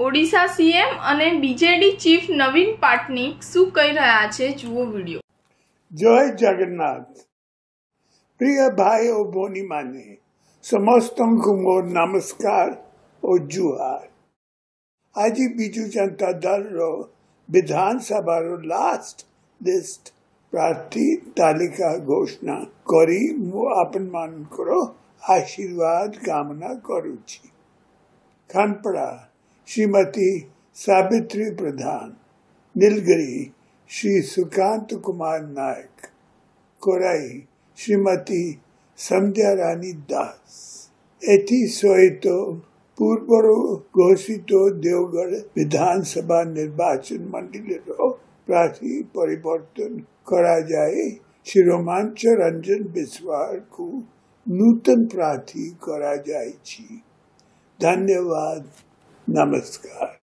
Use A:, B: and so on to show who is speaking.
A: Odisha CM અને BJD chief नवीन पाटनिक શું કહી રહ્યા છે જુઓ વિડિયો।
B: जय जगन्नाथ। प्रिय भाई और भौणी माने समस्त मोर नमस्कार और जुहार। आज बीजू जनता दल रो विधानसभा रो लास्ट लिस्ट प्रार्थी तालिका घोषणा करी मु आपन मान करो आशीर्वाद कामना करू छी। खानपड़ा श्रीमती सावित्री प्रधान, नीलगिरी श्री सुकांत कुमार नायक, कोराई श्रीमती संध्या रानी दास। एथि सहित पूर्व घोषित देवगढ़ विधानसभा निर्वाचन मंडली प्रार्थी परिवर्तन करा जाए श्री रोमांच रंजन बिस्वाल को नूतन प्रार्थी करा जाए। धन्यवाद, नमस्कार।